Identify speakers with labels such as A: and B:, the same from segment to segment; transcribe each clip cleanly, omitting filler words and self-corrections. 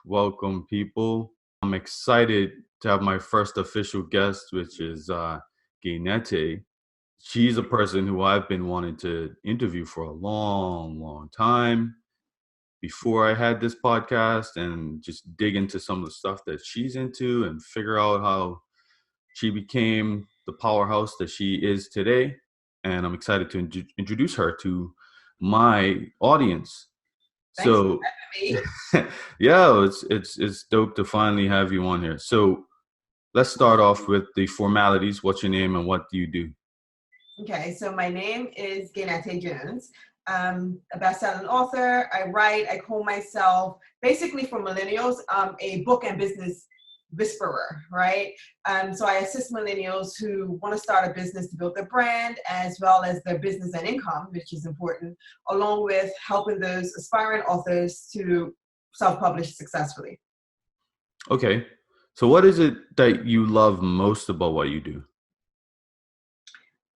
A: Welcome, people. I'm excited to have my first official guest, which is Gaynete. She's a person who I've been wanting to interview for a long, long time before I had this podcast and just dig into some of the stuff that she's into and figure out how she became the powerhouse that she is today. And I'm excited to introduce her to my audience.
B: Thanks for
A: So,
B: having me.
A: yeah, it's dope to finally have you on here. So, let's start off with the formalities. What's your name and what do you do?
B: Okay, so my name is Gaynete Jones. I'm a best-selling author. I write. I call myself, basically for millennials, a book and business whisperer, right? So I assist millennials who want to start a business to build their brand as well as their business and income, which is important, along with helping those aspiring authors to self-publish successfully.
A: Okay. So, what is it that you love most about what you do?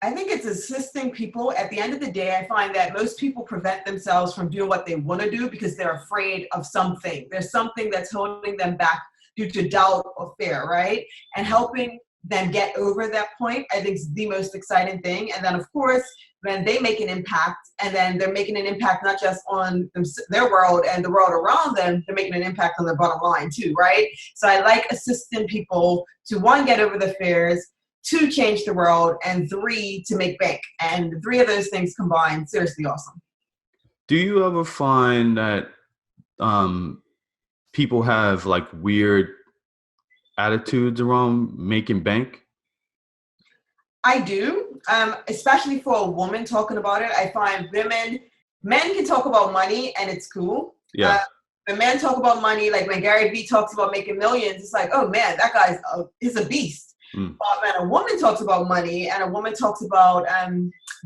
B: I think it's assisting people. At the end of the day, I find that most people prevent themselves from doing what they want to do because they're afraid of something. There's something that's holding them back due to doubt or fear, right? And helping them get over that point, I think is the most exciting thing. And then, of course, when they make an impact, and then they're making an impact not just on their world and the world around them, they're making an impact on their bottom line too, right? So I like assisting people to, one, get over the fears, two, change the world, and three, to make bank. And the three of those things combined, seriously awesome.
A: Do you ever find that people have like weird attitudes around making bank?
B: I do, especially for a woman talking about it. I find men can talk about money and it's cool.
A: Yeah.
B: When men talk about money, like when Gary Vee talks about making millions, it's like, oh man, that guy's is a beast. But when a woman talks about money and a woman talks about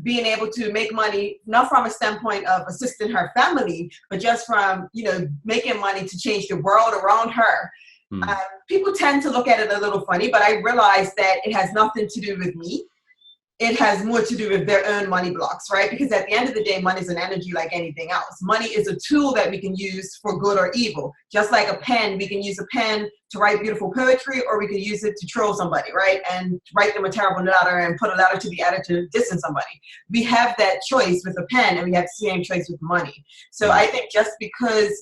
B: being able to make money, not from a standpoint of assisting her family, but just from, making money to change the world around her. People tend to look at it a little funny, but I realize that it has nothing to do with me. It has more to do with their own money blocks, right? Because at the end of the day, money is an energy like anything else. Money is a tool that we can use for good or evil. Just like a pen, we can use a pen to write beautiful poetry, or we could use it to troll somebody, right? And write them a terrible letter and put a letter to the editor to distance somebody. We have that choice with a pen, and we have the same choice with money. So I think just because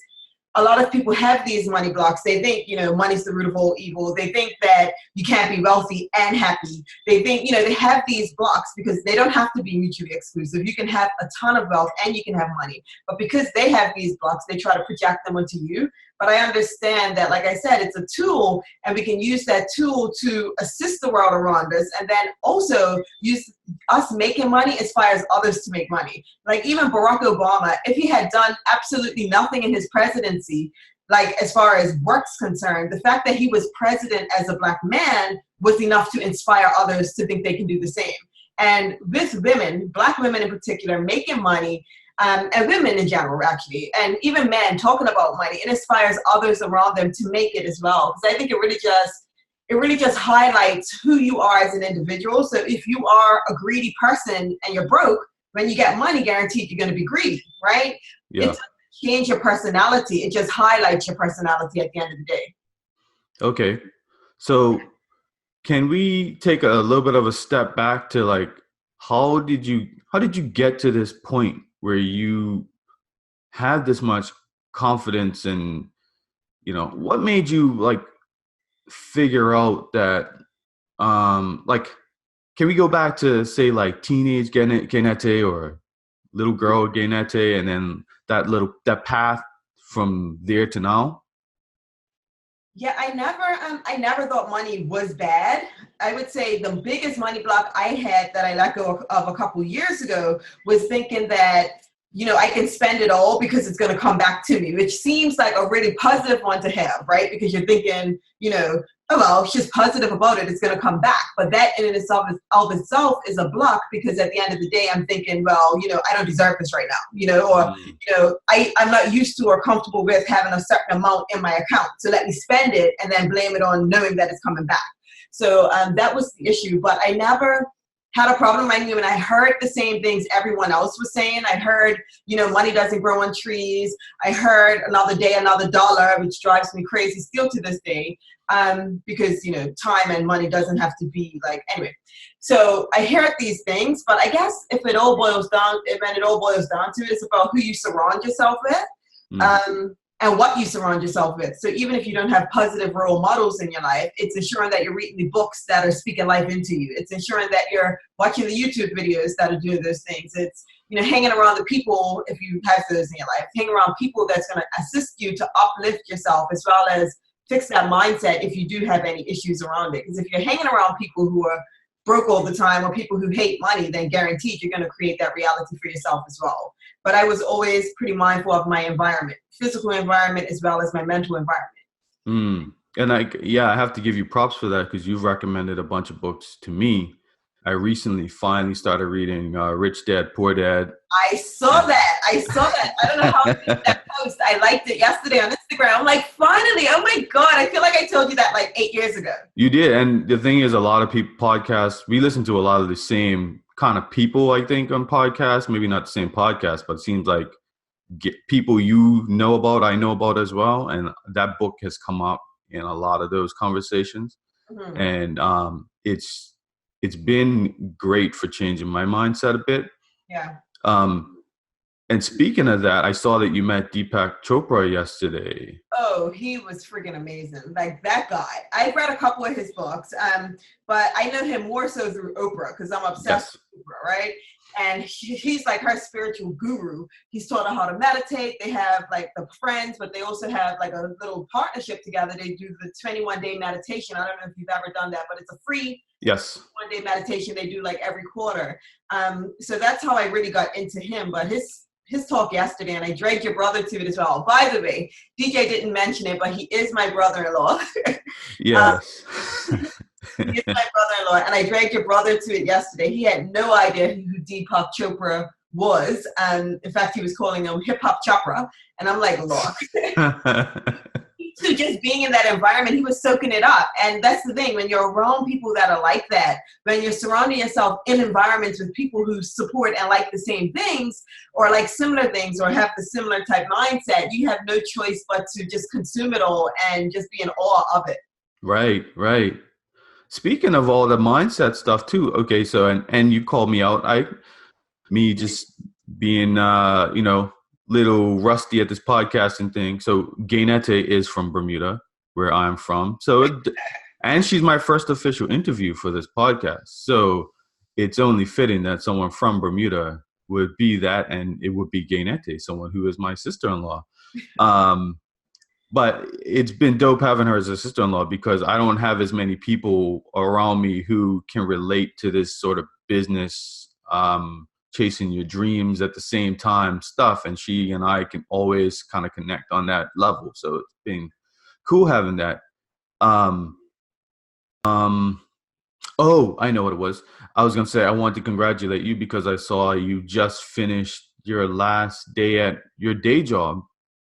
B: a lot of people have these money blocks, they think, money's the root of all evil. They think that you can't be wealthy and happy. They think, they have these blocks because they don't have to be mutually exclusive. You can have a ton of wealth and you can have money. But because they have these blocks, they try to project them onto you. But I understand that, like I said, it's a tool, and we can use that tool to assist the world around us, and then also use us making money inspires others to make money. Like even Barack Obama, if he had done absolutely nothing in his presidency, like as far as work's concerned, the fact that he was president as a Black man was enough to inspire others to think they can do the same. And with women, Black women in particular, making money, and women in general, actually, and even men talking about money, it inspires others around them to make it as well. Because I think it really just highlights who you are as an individual. So if you are a greedy person and you're broke, when you get money, guaranteed you're going to be greedy, right?
A: Yeah.
B: It doesn't change your personality. It just highlights your personality at the end of the day.
A: Okay. So can we take a little bit of a step back to like, how did you get to this point where you had this much confidence, and what made you like figure out that like, can we go back to say like teenage Gaynete or little girl Gaynete, and then that path from there to now?
B: Yeah, I never thought money was bad. I would say the biggest money block I had that I let go of a couple years ago was thinking that, I can spend it all because it's going to come back to me, which seems like a really positive one to have, right? Because you're thinking, oh, well, she's positive about it, it's going to come back. But that in itself is a block, because at the end of the day, I'm thinking, well, I don't deserve this right now, or, I'm not used to or comfortable with having a certain amount in my account. So let me spend it and then blame it on knowing that it's coming back. So that was the issue. But I never had a problem minding women. I heard the same things everyone else was saying. I heard, money doesn't grow on trees. I heard another day, another dollar, which drives me crazy still to this day. Because, time and money doesn't have to be anyway. So I heard these things, but I guess if it all boils down to it, it's about who you surround yourself with. And what you surround yourself with. So even if you don't have positive role models in your life, it's ensuring that you're reading the books that are speaking life into you. It's ensuring that you're watching the YouTube videos that are doing those things. It's, hanging around the people, if you have those in your life, hang around people that's going to assist you to uplift yourself, as well as fix that mindset if you do have any issues around it. Because if you're hanging around people who are broke all the time or people who hate money, then guaranteed you're going to create that reality for yourself as well. But I was always pretty mindful of my environment, physical environment, as well as my mental environment.
A: And I have to give you props for that, because you've recommended a bunch of books to me. I recently finally started reading Rich Dad, Poor Dad.
B: I saw that. I don't know how I did that post. I liked it yesterday on Instagram. I'm like, finally, oh my God. I feel like I told you that 8 years ago.
A: You did. And the thing is, a lot of people podcasts, we listen to a lot of the same kind of people, I think, on podcasts. Maybe not the same podcast, but it seems like people about, I know about as well. And that book has come up in a lot of those conversations. And it's been great for changing my mindset a bit.
B: Yeah.
A: And speaking of that, I saw that you met Deepak Chopra yesterday.
B: Oh, he was freaking amazing. That guy. I've read a couple of his books, but I know him more so through Oprah, because I'm obsessed with Oprah, right? And he's like her spiritual guru. He's taught her how to meditate. They have the friends, but they also have a little partnership together. They do the 21-day meditation. I don't know if you've ever done that, but it's a free 21-day meditation they do every quarter. So that's how I really got into him. But his talk yesterday, and I dragged your brother to it as well. By the way, DJ didn't mention it, but he is my brother-in-law.
A: Yes.
B: He is my brother-in-law, and I dragged your brother to it yesterday. He had no idea who Deepak Chopra was. In fact, he was calling him hip-hop Chopra. And I'm like, look. So just being in that environment, he was soaking it up. And that's the thing, when you're around people that are like that, when you're surrounding yourself in environments with people who support and like the same things, or like similar things, or have the similar type mindset, you have no choice but to just consume it all and just be in awe of it.
A: Right. Speaking of all the mindset stuff too, okay, so and you called me out. Me just being little rusty at this podcasting thing. So Gaynete is from Bermuda, where I'm from. And she's my first official interview for this podcast. So it's only fitting that someone from Bermuda would be that, and it would be Gaynete, someone who is my sister-in-law. But it's been dope having her as a sister-in-law, because I don't have as many people around me who can relate to this sort of business, chasing your dreams at the same time stuff. And she and I can always kind of connect on that level. So it's been cool having that. Oh, I know what it was. I was going to say, I wanted to congratulate you because I saw you just finished your last day at your day job.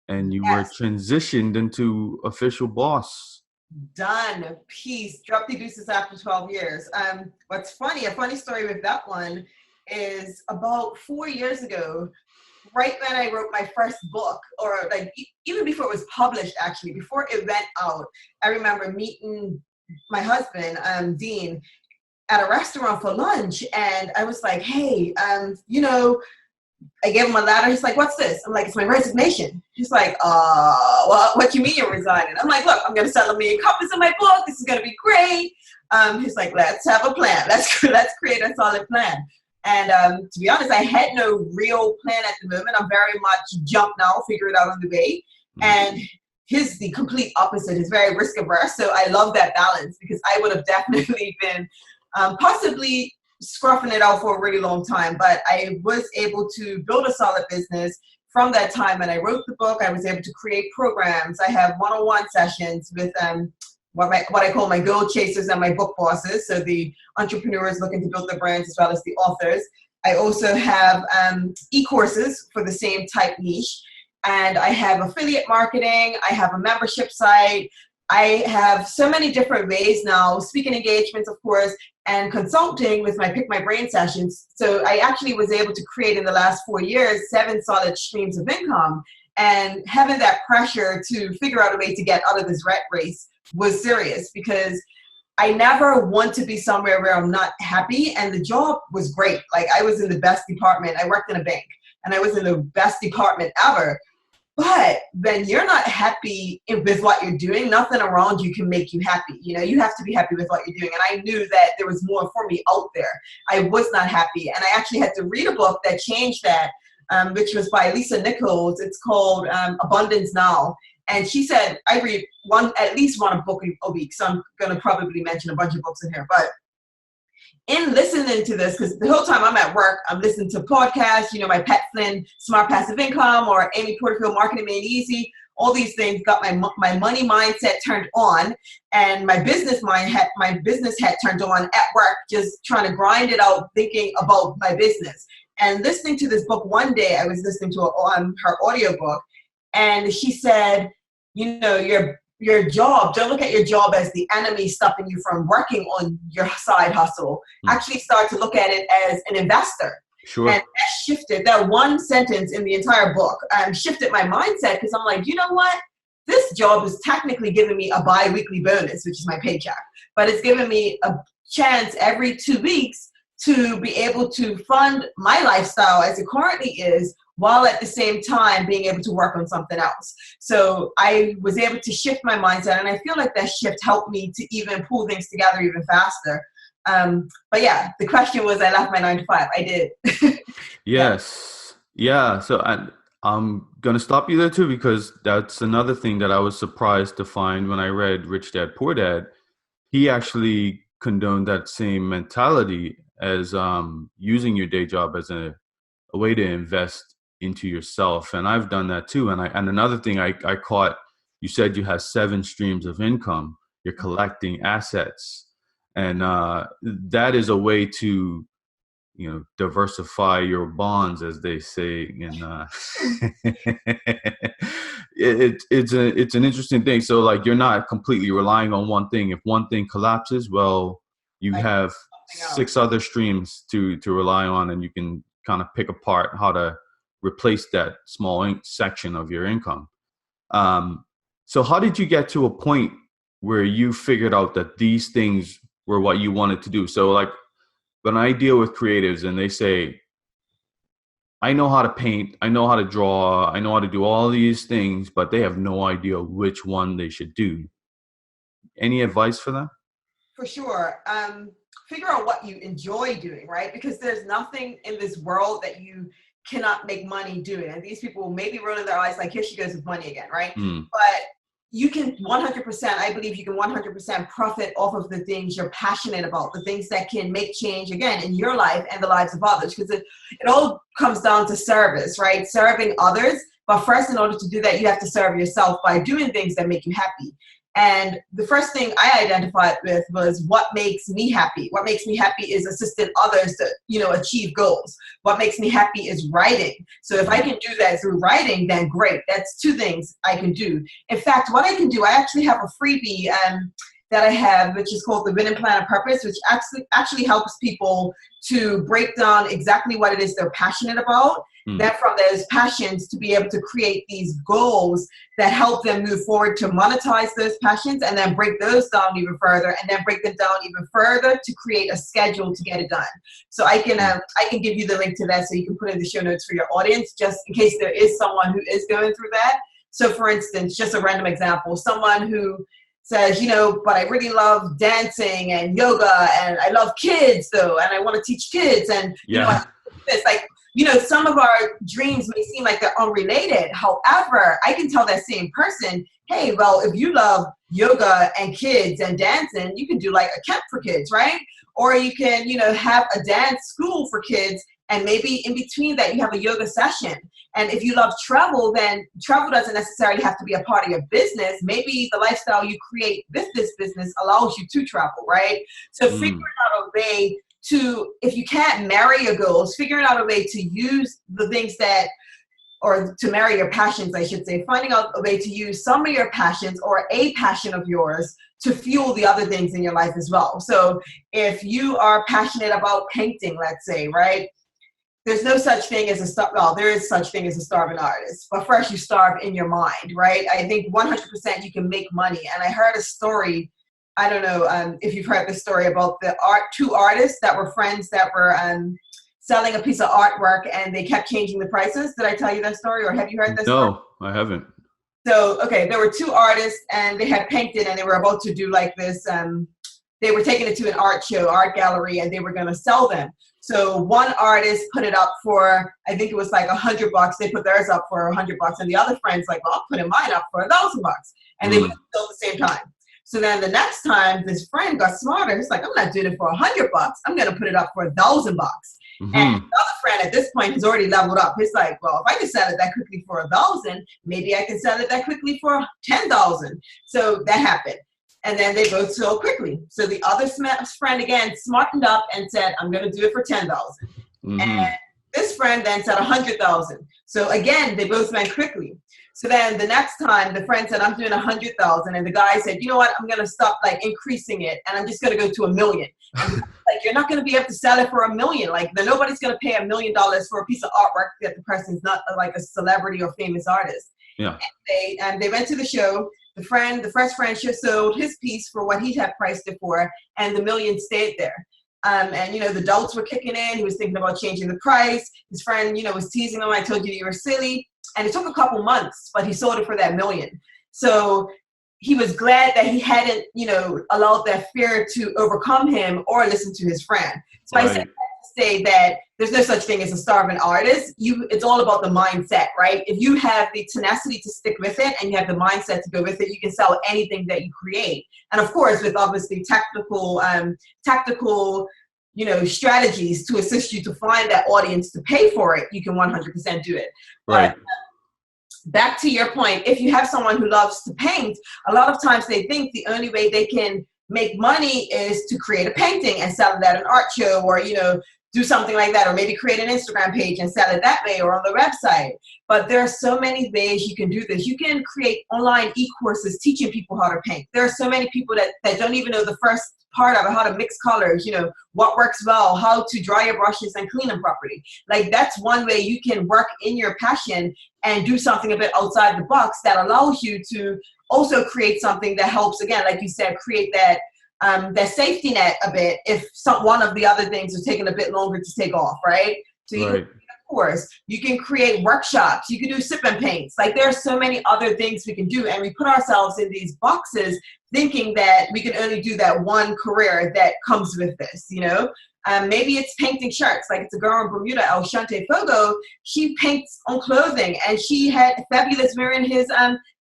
A: And you were transitioned into official boss.
B: Done. Peace. Drop the deuces after 12 years. What's funny, a funny story with that one is about 4 years ago, right when I wrote my first book, or even before it was published, actually, before it went out, I remember meeting my husband, Dean, at a restaurant for lunch. And I was like, hey, I gave him a letter. He's like, what's this? I'm like, it's my resignation. He's like, what you mean you're resigning? I'm like, look, I'm going to sell 1 million copies of my book. This is going to be great. He's like, let's have a plan. Let's create a solid plan. And to be honest, I had no real plan at the moment. I'm very much jump now, figure it out on the way. And he's the complete opposite. He's very risk averse. So I love that balance, because I would have definitely been possibly scruffing it out for a really long time, but I was able to build a solid business from that time. And I wrote the book. I was able to create programs. I have one-on-one sessions with what I call my goal chasers and my book bosses. So the entrepreneurs looking to build their brands, as well as the authors. I also have e-courses for the same type niche. And I have affiliate marketing. I have a membership site. I have so many different ways now, speaking engagements, of course, and consulting with my Pick My Brain sessions. So I actually was able to create in the last 4 years 7 solid streams of income. And having that pressure to figure out a way to get out of this rat race was serious, because I never want to be somewhere where I'm not happy. And the job was great. Like, I was in the best department. I worked in a bank and I was in the best department ever. But when you're not happy with what you're doing, nothing around you can make you happy. You know, you have to be happy with what you're doing. And I knew that there was more for me out there. I was not happy. And I actually had to read a book that changed that, which was by Lisa Nichols. It's called Abundance Now. And she said, I read at least one book a week. So I'm going to probably mention a bunch of books in here. But in listening to this, because the whole time I'm at work, I'm listening to podcasts, you know, my Pat Flynn Smart Passive Income or Amy Porterfield Marketing Made Easy. All these things got my money mindset turned on, and my business head turned on at work, just trying to grind it out, thinking about my business. And listening to this book one day, I was listening to her audiobook, and she said, you know, your job, don't look at your job as the enemy stopping you from working on your side hustle. Actually start to look at it as an investor.
A: Sure.
B: And that shifted, that one sentence in the entire book shifted my mindset, because I'm like, you know what? This job is technically giving me a bi-weekly bonus, which is my paycheck, but it's giving me a chance every 2 weeks to be able to fund my lifestyle as it currently is, while at the same time being able to work on something else. So I was able to shift my mindset, and I feel like that shift helped me to even pull things together even faster. But yeah, the question was, I left my 9 to 5. I did.
A: Yes. Yeah. So I'm going to stop you there too, because that's another thing that I was surprised to find when I read Rich Dad, Poor Dad. He actually condoned that same mentality as using your day job as a way to invest into yourself. And I've done that too. And another thing I caught, you said you have 7 streams of income. You're collecting assets. And that is a way to, you know, diversify your bonds, as they say. And it's an interesting thing. So like, you're not completely relying on one thing. If one thing collapses, well, you have 6 other streams to rely on, and you can kind of pick apart how to replace that small section of your income. So how did you get to a point where you figured out that these things were what you wanted to do? So like, when I deal with creatives and they say, I know how to paint, I know how to draw, I know how to do all these things, but they have no idea which one they should do. Any advice for them?
B: For sure. Figure out what you enjoy doing, right? Because there's nothing in this world that you cannot make money doing. And these people may be rolling their eyes like, here she goes with money again, right? But you can 100%, I believe you can 100% profit off of the things you're passionate about, the things that can make change, again, in your life and the lives of others. Because it all comes down to service, right? Serving others. But first, in order to do that, you have to serve yourself by doing things that make you happy. And the first thing I identified with was, what makes me happy? What makes me happy is assisting others to, you know, achieve goals. What makes me happy is writing. So if I can do that through writing, then great. That's 2 things I can do. In fact, what I can do, I actually have a freebie that I have, which is called the Winning Plan of Purpose, which actually helps people to break down exactly what it is they're passionate about. Then from those passions to be able to create these goals that help them move forward to monetize those passions, and then break those down even further, and then break them down even further to create a schedule to get it done. So I can give you the link to that, so you can put in the show notes for your audience, just in case there is someone who is going through that. So for instance, just a random example, someone who says, you know, but I really love dancing and yoga, and I love kids though, and I want to teach kids, and you know, it's like, you know, some of our dreams may seem like they're unrelated. However, I can tell that same person, hey, well, if you love yoga and kids and dancing, you can do like a camp for kids, right? Or you can, you know, have a dance school for kids, and maybe in between that you have a yoga session. And if you love travel, then travel doesn't necessarily have to be a part of your business. Maybe the lifestyle you create with this business allows you to travel, right? So figuring out a way to, if you can't marry your goals, figuring out a way to use the things that or to marry your passions, I should say, finding out a way to use some of your passions or a passion of yours to fuel the other things in your life as well. So if you are passionate about painting, let's say, right? There's no such thing as there is such thing as a starving artist, but first you starve in your mind, right? I think 100% you can make money. And I heard a story, I don't know if you've heard the story about two artists that were friends that were selling a piece of artwork and they kept changing the prices. Did I tell you that story, or have you heard this story?
A: No, I haven't.
B: So, okay, there were two artists and they had painted and they were about to do like this, they were taking it to an art show, art gallery, and they were going to sell them. So one artist put it up for, I think it was like $100. They put theirs up for $100, and the other friend's like, well, I'll put mine up for $1,000. And they would sell at the same time. So then the next time, this friend got smarter. He's like, I'm not doing it for $100. I'm going to put it up for $1,000. And the other friend at this point has already leveled up. He's like, well, if I can sell it that quickly for $1,000, maybe I can sell it that quickly for $10,000. So that happened. And then they both sold quickly. So the other friend again smartened up and said, I'm going to do it for $10,000. And this friend then said $100,000. So again, they both went quickly. So then the next time the friend said, I'm doing 100,000. And the guy said, you know what? I'm going to stop like increasing it. And I'm just going to go to $1 million. And like, you're not going to be able to sell it for $1 million. Like nobody's going to pay $1 million for a piece of artwork that the person's not like a celebrity or famous artist.
A: Yeah.
B: And they went to the show. The first friend just sold his piece for what he had priced it for, and the $1 million stayed there. And, you know, the doubts were kicking in. He was thinking about changing the price. His friend, you know, was teasing him. I told you you were silly. And it took a couple months, but he sold it for that $1 million. So he was glad that he hadn't, you know, allowed that fear to overcome him or listen to his friend. So I said to say that there's no such thing as a starving artist. It's all about the mindset, right? If you have the tenacity to stick with it and you have the mindset to go with it, you can sell anything that you create. And of course, with obviously tactical, you know, strategies to assist you to find that audience to pay for it, you can 100% do it.
A: Right.
B: But, back to your point, if you have someone who loves to paint, a lot of times they think the only way they can make money is to create a painting and sell it at an art show, or, you know, do something like that, or maybe create an Instagram page and sell it that way, or on the website. But there are so many ways you can do this. You can create online e-courses teaching people how to paint. There are so many people that don't even know the first part of it, how to mix colors, you know, what works well, how to dry your brushes and clean them properly. Like that's one way you can work in your passion and do something a bit outside the box that allows you to also create something that helps, again, like you said, create that safety net a bit if one of the other things is taking a bit longer to take off, right? So you can, of course, you can create workshops, you can do sip and paints. Like there are so many other things we can do, and we put ourselves in these boxes thinking that we can only do that one career that comes with this, you know? Maybe it's painting shirts. Like it's a girl in Bermuda, El Shante Fogo. She paints on clothing, and she had Fabulous wearing his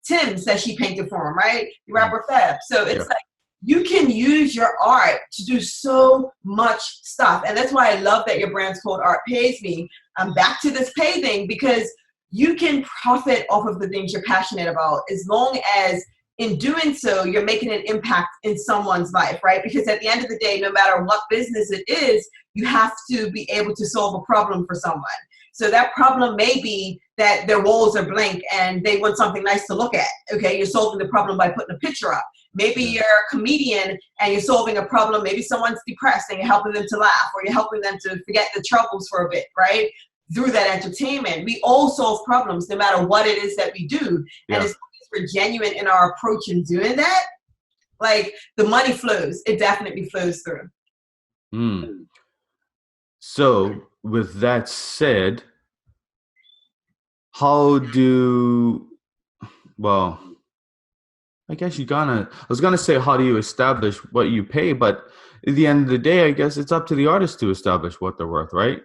B: Tims that she painted for him, right? The rapper Fab. So it's like, you can use your art to do so much stuff. And that's why I love that your brand's called Art Pays Me. I'm back to this pay thing, because you can profit off of the things you're passionate about, as long as in doing so, you're making an impact in someone's life, right? Because at the end of the day, no matter what business it is, you have to be able to solve a problem for someone. So that problem may be that their walls are blank and they want something nice to look at. Okay, you're solving the problem by putting a picture up. Maybe you're a comedian and you're solving a problem. Maybe someone's depressed and you're helping them to laugh, or you're helping them to forget the troubles for a bit, right? Through that entertainment. We all solve problems no matter what it is that we do. And as long as we're genuine in our approach in doing that, like the money flows. It definitely flows through.
A: So with that said, I guess I was gonna say, how do you establish what you pay? But at the end of the day, I guess it's up to the artist to establish what they're worth, right?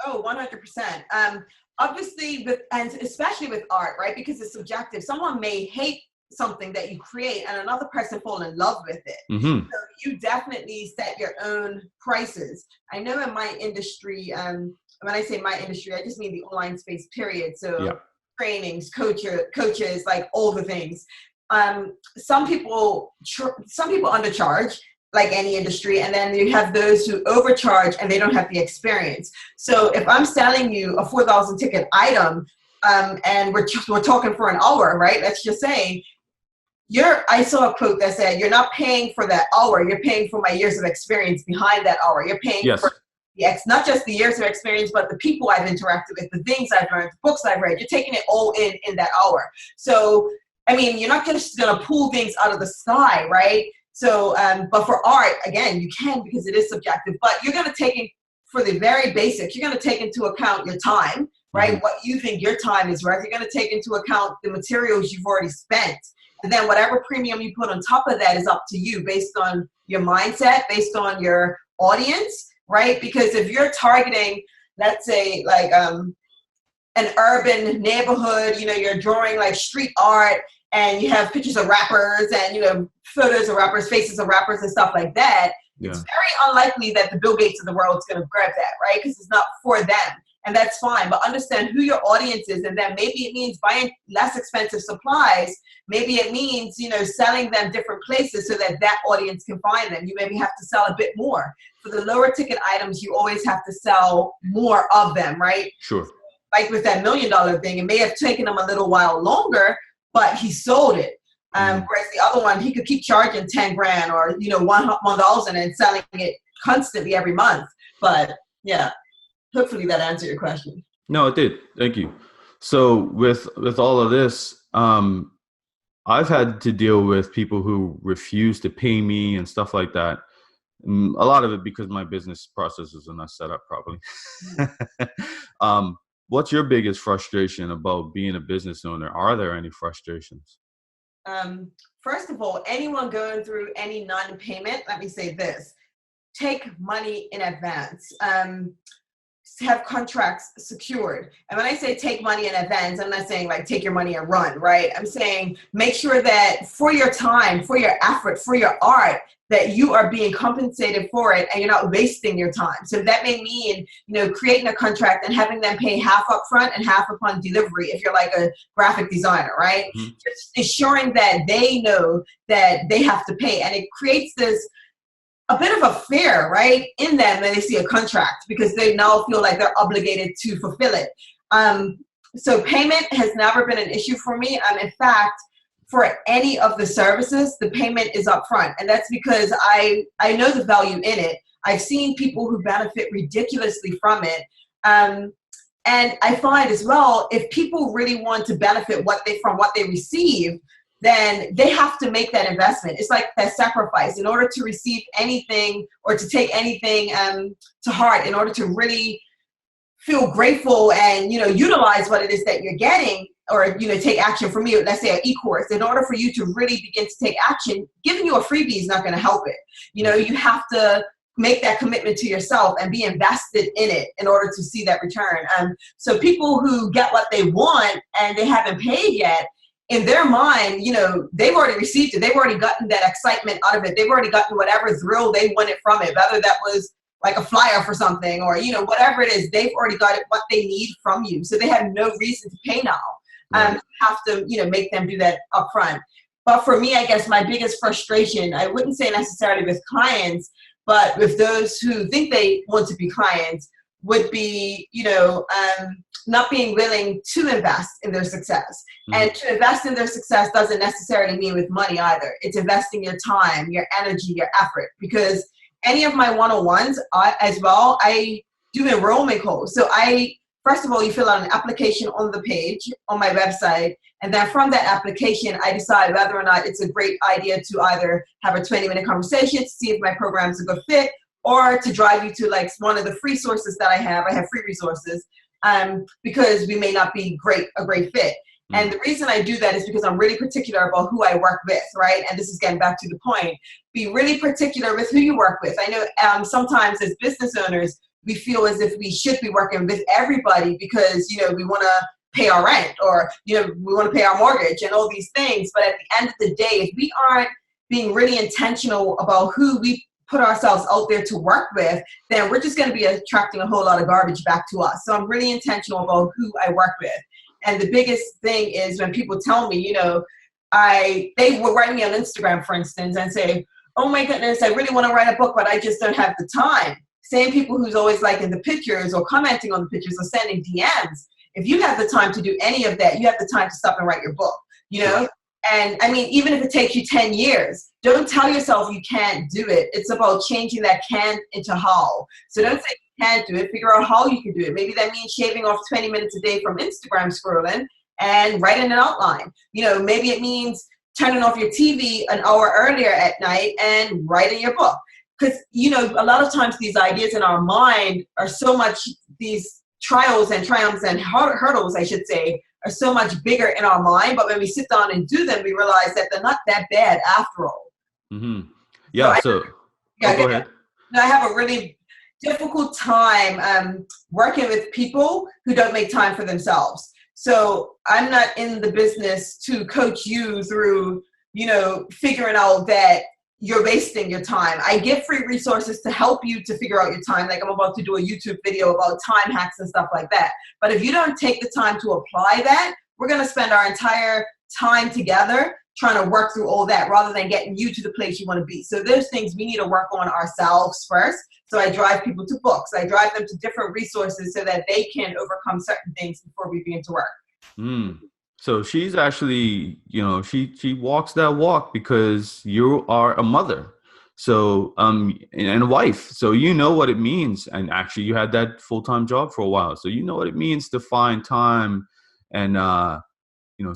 B: Oh, 100%. Obviously, and especially with art, right? Because it's subjective. Someone may hate something that you create and another person fall in love with it. So you definitely set your own prices. I know in my industry, when I say my industry, I just mean the online space, period. So trainings, coaches, like all the things. Some people undercharge, like any industry, and then you have those who overcharge and they don't have the experience. So if I'm selling you a 4,000 ticket item, and we're talking for an hour, right? Let's just say I saw a quote that said, you're not paying for that hour, you're paying for my years of experience behind that hour. You're paying
A: Yes.
B: for not just the years of experience, but the people I've interacted with, the things I've learned, the books I've read. You're taking it all in that hour. So, I mean, you're not just going to pull things out of the sky, right? So, but for art, again, you can, because it is subjective, but you're going to take in, for the very basics, you're going to take into account your time, right? Mm-hmm. What you think your time is worth. You're going to take into account the materials you've already spent. And then whatever premium you put on top of that is up to you, based on your mindset, based on your audience, right? Because if you're targeting, let's say, like an urban neighborhood, you know, you're drawing like street art and you have pictures of rappers and, you know, photos of rappers, faces of rappers and stuff like that, it's very unlikely that the Bill Gates of the world is going to grab that, right? Because it's not for them. And that's fine, but understand who your audience is, and then maybe it means buying less expensive supplies. Maybe it means, you know, selling them different places so that that audience can find them. You maybe have to sell a bit more. For the lower ticket items, you always have to sell more of them, right?
A: Sure.
B: Like with that $1 million thing, it may have taken him a little while longer, but he sold it. Whereas the other one, he could keep charging 10 grand or, you know, 1,000 and selling it constantly every month. But yeah. Hopefully that answered your question.
A: No, it did. Thank you. So with all of this, I've had to deal with people who refuse to pay me and stuff like that. And a lot of it because my business processes are not set up properly. What's your biggest frustration about being a business owner? Are there any frustrations?
B: First of all, anyone going through any non-payment, let me say this, take money in advance. Have contracts secured. And when I say take money in advance, I'm not saying like take your money and run, right? I'm saying make sure that for your time, for your effort, for your art, that you are being compensated for it and you're not wasting your time. So that may mean, you know, creating a contract and having them pay half up front and half upon delivery if you're like a graphic designer, right? Mm-hmm. Just ensuring that they know that they have to pay. And it creates this a bit of a fear, right, in them when they see a contract, because they now feel like they're obligated to fulfill it. So payment has never been an issue for me. In fact, for any of the services, the payment is upfront, and that's because I know the value in it. I've seen people who benefit ridiculously from it. And I find as well, if people really want to benefit from what they receive, then they have to make that investment. It's like that sacrifice in order to receive anything or to take anything to heart, in order to really feel grateful and, you know, utilize what it is that you're getting, or, you know, take action. For me, let's say an e-course, in order for you to really begin to take action, giving you a freebie is not going to help it. You know, you have to make that commitment to yourself and be invested in it in order to see that return. So people who get what they want and they haven't paid yet, in their mind, you know, they've already received it. They've already gotten that excitement out of it. They've already gotten whatever thrill they wanted from it, whether that was like a flyer for something or, you know, whatever it is, they've already got it, what they need from you. So they have no reason to pay now.
A: Right.
B: You have to, you know, make them do that up front. But for me, I guess my biggest frustration, I wouldn't say necessarily with clients, but with those who think they want to be clients, would be, you know, not being willing to invest in their success. Mm-hmm. And to invest in their success doesn't necessarily mean with money either. It's investing your time, your energy, your effort. Because any of my one-on-ones as well, I do enrollment calls. So first of all, you fill out an application on the page on my website. And then from that application, I decide whether or not it's a great idea to either have a 20-minute conversation to see if my program's a good fit, or to drive you to like one of the free sources that I have. I have free resources because we may not be a great fit. Mm-hmm. And the reason I do that is because I'm really particular about who I work with, right? And this is getting back to the point. Be really particular with who you work with. I know sometimes as business owners, we feel as if we should be working with everybody because, you know, we want to pay our rent, or, you know, we want to pay our mortgage and all these things. But at the end of the day, if we aren't being really intentional about who we put ourselves out there to work with, then we're just going to be attracting a whole lot of garbage back to us. So I'm really intentional about who I work with. And the biggest thing is when people tell me, you know, they will write me on Instagram, for instance, and say, oh my goodness, I really want to write a book, but I just don't have the time. Same people who's always liking the pictures or commenting on the pictures or sending DMs. if you have the time to do any of that, you have the time to stop and write your book, you know? And I mean, even if it takes you 10 years, don't tell yourself you can't do it. It's about changing that can into how. So don't say you can't do it, figure out how you can do it. Maybe that means shaving off 20 minutes a day from Instagram scrolling and writing an outline. You know, maybe it means turning off your TV an hour earlier at night and writing your book. Because, you know, a lot of times these ideas in our mind are so much, these trials and triumphs and hurdles, I should say, are so much bigger in our mind. But when we sit down and do them, we realize that they're not that bad after all.
A: Mm-hmm. Yeah. So go ahead.
B: I have a really difficult time working with people who don't make time for themselves. So I'm not in the business to coach you through, you know, figuring out that you're wasting your time. I give free resources to help you to figure out your time. Like I'm about to do a YouTube video about time hacks and stuff like that. But if you don't take the time to apply that, we're going to spend our entire time together trying to work through all that rather than getting you to the place you want to be. So there's things we need to work on ourselves first. So I drive people to books. I drive them to different resources so that they can overcome certain things before we begin to work.
A: So she's actually, you know, she walks that walk because you are a mother. So, and a wife. So you know what it means. And actually you had that full-time job for a while. So you know what it means to find time and, you know,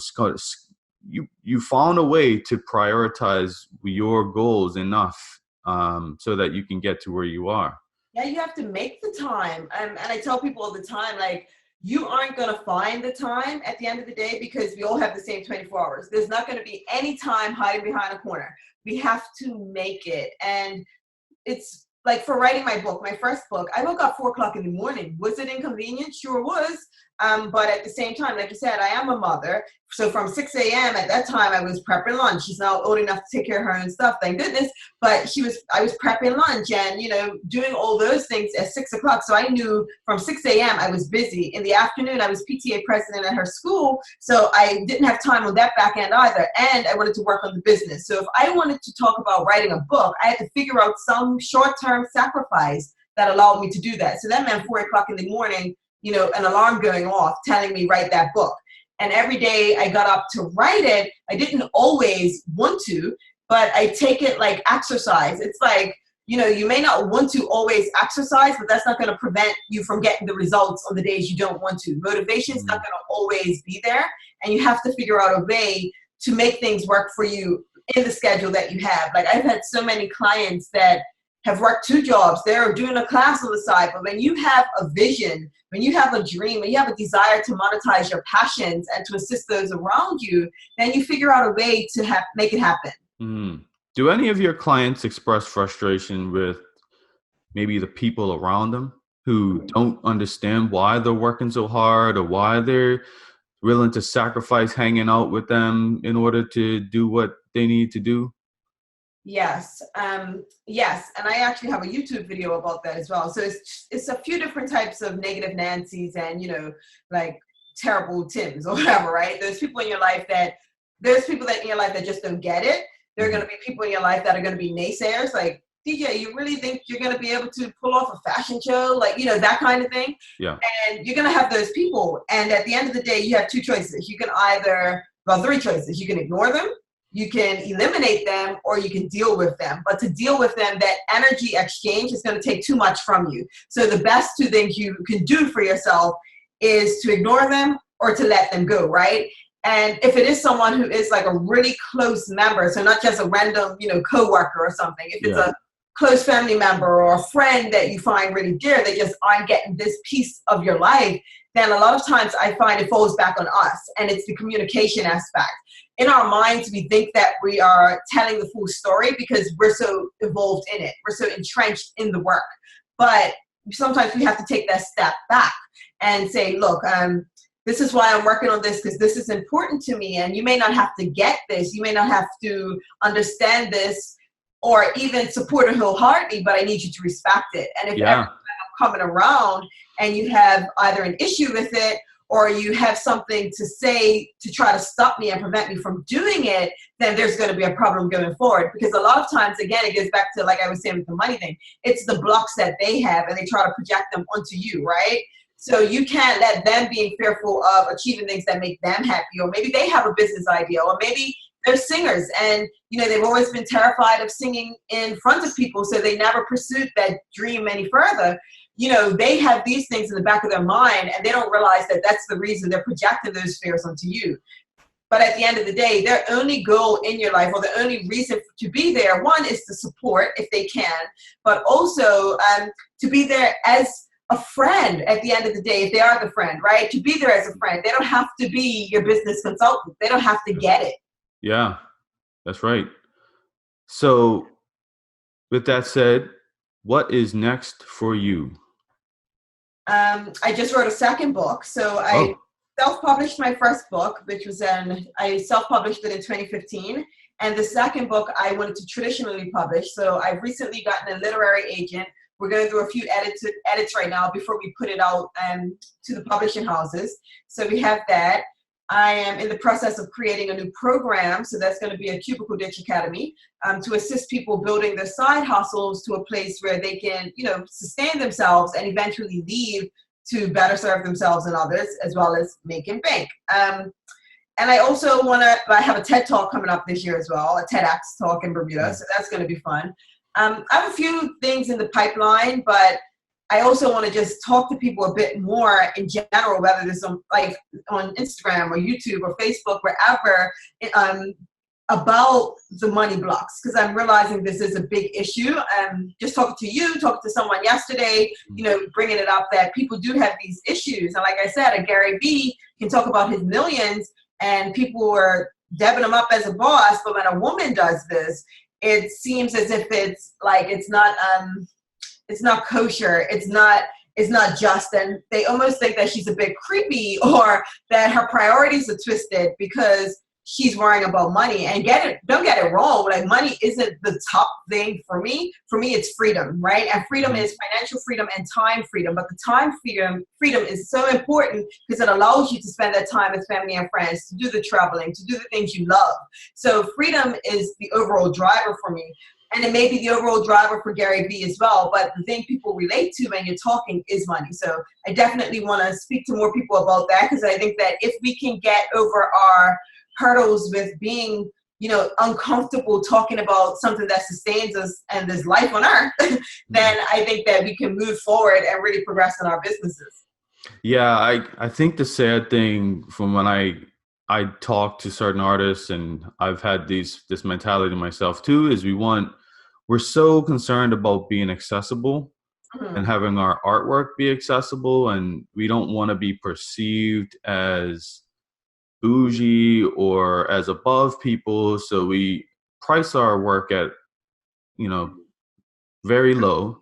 A: you found a way to prioritize your goals enough so that you can get to where you are.
B: Yeah, you have to make the time. And I tell people all the time, like, you aren't going to find the time at the end of the day because we all have the same 24 hours. There's not going to be any time hiding behind a corner. We have to make it. And it's like for writing my book, my first book, I woke up 4 o'clock in the morning. Was it inconvenient? Sure was. But at the same time, like you said, I am a mother. So from 6 a.m. at that time, I was prepping lunch. She's now old enough to take care of her own stuff, thank goodness. But I was prepping lunch and, you know, doing all those things at 6 o'clock. So I knew from 6 a.m. I was busy. In the afternoon, I was PTA president at her school. So I didn't have time on that back end either. And I wanted to work on the business. So if I wanted to talk about writing a book, I had to figure out some short-term sacrifice that allowed me to do that. So that meant 4 o'clock in the morning, you know, an alarm going off telling me write that book. And every day I got up to write it. I didn't always want to, but I take it like exercise. It's like, you know, you may not want to always exercise, but that's not going to prevent you from getting the results on the days you don't want to. Motivation is not going to always be there. And you have to figure out a way to make things work for you in the schedule that you have. Like I've had so many clients that have worked 2 jobs. They're doing a class on the side. But when you have a vision, when you have a dream, when you have a desire to monetize your passions and to assist those around you, then you figure out a way to make it happen.
A: Do any of your clients express frustration with maybe the people around them who don't understand why they're working so hard or why they're willing to sacrifice hanging out with them in order to do what they need to do?
B: Yes. Yes. And I actually have a YouTube video about that as well. So it's a few different types of negative Nancy's and, you know, like terrible Tims or whatever, right? There's people in your life that just don't get it. There are going to be people in your life that are going to be naysayers. Like, DJ, you really think you're going to be able to pull off a fashion show? Like, you know, that kind of thing.
A: Yeah.
B: And you're going to have those people. And at the end of the day, you have 2 choices. You can either, 3 choices. You can ignore them, you can eliminate them, or you can deal with them. But to deal with them, that energy exchange is going to take too much from you. So the best 2 things you can do for yourself is to ignore them or to let them go, right? And if it is someone who is like a really close member, so not just a random, you know, coworker or something, if it's a close family member or a friend that you find really dear, they just aren't getting this piece of your life, then a lot of times I find it falls back on us, and it's the communication aspect. In our minds, we think that we are telling the full story because we're so involved in it. We're so entrenched in the work. But sometimes we have to take that step back and say, look, this is why I'm working on this, because this is important to me. And you may not have to get this. You may not have to understand this or even support it wholeheartedly, but I need you to respect it. And if every time I'm coming around and you have either an issue with it or you have something to say to try to stop me and prevent me from doing it, then there's going to be a problem going forward. Because a lot of times, again, it goes back to, like I was saying with the money thing, it's the blocks that they have and they try to project them onto you, right? So you can't let them being fearful of achieving things that make them happy, or maybe they have a business idea, or maybe they're singers and, you know, they've always been terrified of singing in front of people, so they never pursued that dream any further. You know, they have these things in the back of their mind and they don't realize that that's the reason they're projecting those fears onto you. But at the end of the day, their only goal in your life, or the only reason to be there, one is to support if they can, but also to be there as a friend at the end of the day, if they are the friend, right? To be there as a friend. They don't have to be your business consultant. They don't have to get it.
A: Yeah, that's right. So with that said, what is next for you?
B: I just wrote a second book. So I self-published my first book, which was I self-published it in 2015. And the second book I wanted to traditionally publish. So I've recently gotten a literary agent. We're going through a few edits right now before we put it out to the publishing houses. So we have that. I am in the process of creating a new program. So that's going to be a Cubicle Ditch Academy to assist people building their side hustles to a place where they can, you know, sustain themselves and eventually leave to better serve themselves and others, as well as making bank. And I also I have a TED Talk coming up this year as well, a TEDx talk in Bermuda. So that's going to be fun. I have a few things in the pipeline, but I also want to just talk to people a bit more in general, whether it's on Instagram or YouTube or Facebook, wherever, about the money blocks, because I'm realizing this is a big issue. Just talking to someone yesterday, you know, bringing it up that people do have these issues. And like I said, a Gary V can talk about his millions and people were dabbing him up as a boss, but when a woman does this, it seems as if it's like it's not kosher, it's not just, and they almost think that she's a bit creepy or that her priorities are twisted because she's worrying about money. And don't get it wrong, like money isn't the top thing for me. For me, it's freedom, right? And freedom is financial freedom and time freedom. But the time freedom is so important because it allows you to spend that time with family and friends, to do the traveling, to do the things you love. So freedom is the overall driver for me. And it may be the overall driver for Gary Vee as well. But the thing people relate to when you're talking is money. So I definitely want to speak to more people about that, because I think that if we can get over our hurdles with being, you know, uncomfortable talking about something that sustains us and there's life on earth, then I think that we can move forward and really progress in our businesses.
A: Yeah, I think the sad thing from when I talk to certain artists, and I've had this mentality myself too, is we're so concerned about being accessible and having our artwork be accessible, and we don't want to be perceived as bougie or as above people, so we price our work at, you know, very low,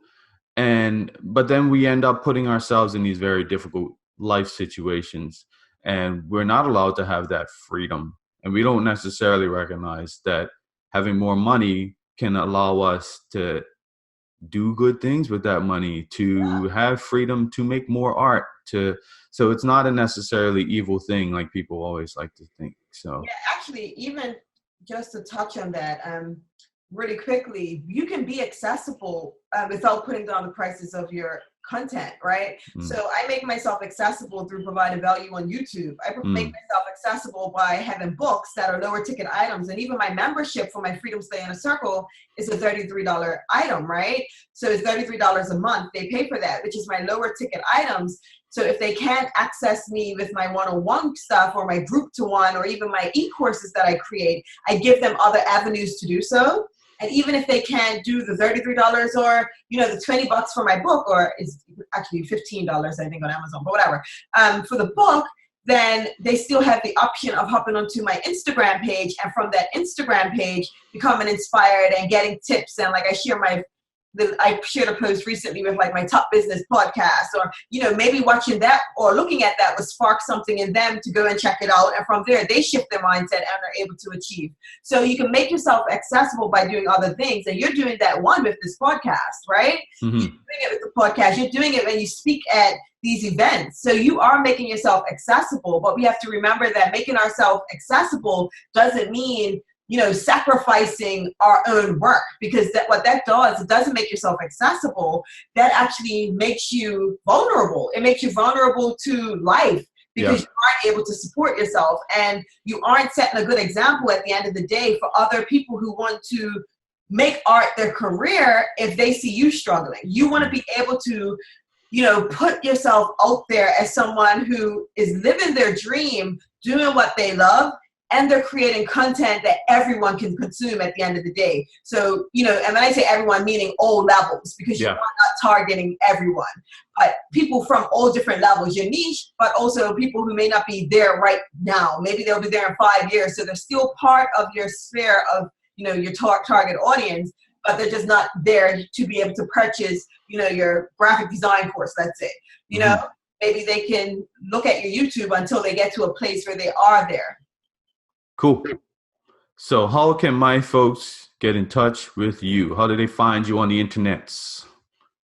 A: but then we end up putting ourselves in these very difficult life situations, and we're not allowed to have that freedom, and we don't necessarily recognize that having more money can allow us to do good things with that money, to have freedom to make more art, so it's not a necessarily evil thing like people always like to think. So
B: yeah, actually, even just to touch on that really quickly, you can be accessible without putting down the prices of your content, right? So I make myself accessible through providing value on YouTube. I make myself accessible by having books that are lower ticket items, and even my membership for my Freedom Stay in a Circle is a $33 item, right? So it's $33 a month. They pay for that, which is my lower ticket items. So if they can't access me with my one-on-one stuff or my group to one or even my e-courses that I create, I give them other avenues to do so. And even if they can't do the $33 or, you know, the $20 for my book, or it's actually $15, I think, on Amazon, but whatever, for the book, then they still have the option of hopping onto my Instagram page, and from that Instagram page, becoming inspired and getting tips. And like I shared a post recently with like my top business podcast, or, you know, maybe watching that or looking at that would spark something in them to go and check it out. And from there, they shift their mindset and are able to achieve. So you can make yourself accessible by doing other things. And you're doing that one with this podcast, right? You're doing it with the podcast. You're doing it when you speak at these events. So you are making yourself accessible, but we have to remember that making ourselves accessible doesn't mean sacrificing our own work, because what that does, it doesn't make yourself accessible. That actually makes you vulnerable. It makes you vulnerable to life, because you aren't able to support yourself, and you aren't setting a good example at the end of the day for other people who want to make art their career. If they see you struggling, you want to be able to put yourself out there as someone who is living their dream, doing what they love, and they're creating content that everyone can consume at the end of the day. So, and when I say everyone, meaning all levels, because you're not targeting everyone, but people from all different levels, your niche, but also people who may not be there right now. Maybe they'll be there in 5 years. So they're still part of your sphere of, your target audience, but they're just not there to be able to purchase, your graphic design course, let's say. Maybe they can look at your YouTube until they get to a place where they are there.
A: Cool. So how can my folks get in touch with you? How do they find you on the internets?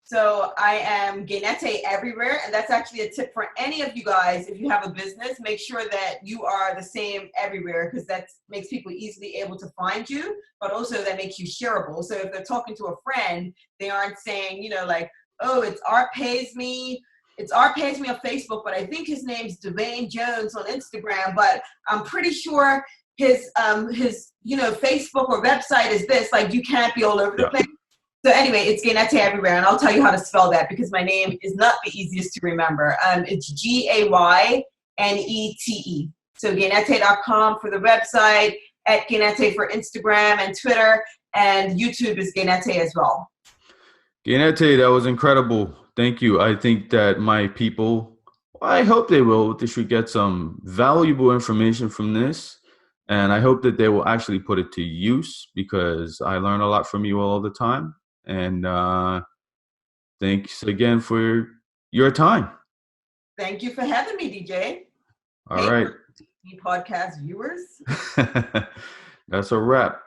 B: So I am Gaynete everywhere, and that's actually a tip for any of you guys. If you have a business, make sure that you are the same everywhere, because that makes people easily able to find you, but also that makes you shareable. So if they're talking to a friend, they aren't saying, like, oh, it's Art Pays Me. It's Art Pays Me on Facebook, but I think his name's Gaynete Jones on Instagram, but I'm pretty sure his Facebook or website is this. Like, you can't be all over the place. So anyway, it's Gaynete everywhere, and I'll tell you how to spell that, because my name is not the easiest to remember. It's Gaynete. So gaynete.com for the website, at Gaynete for Instagram and Twitter, and YouTube is Gaynete as well.
A: Gaynete, that was incredible. Thank you. I think that my people, I hope they should get some valuable information from this. And I hope that they will actually put it to use, because I learn a lot from you all the time. And thanks again for your time.
B: Thank you for having me, DJ.
A: All right.
B: Podcast viewers.
A: That's a wrap.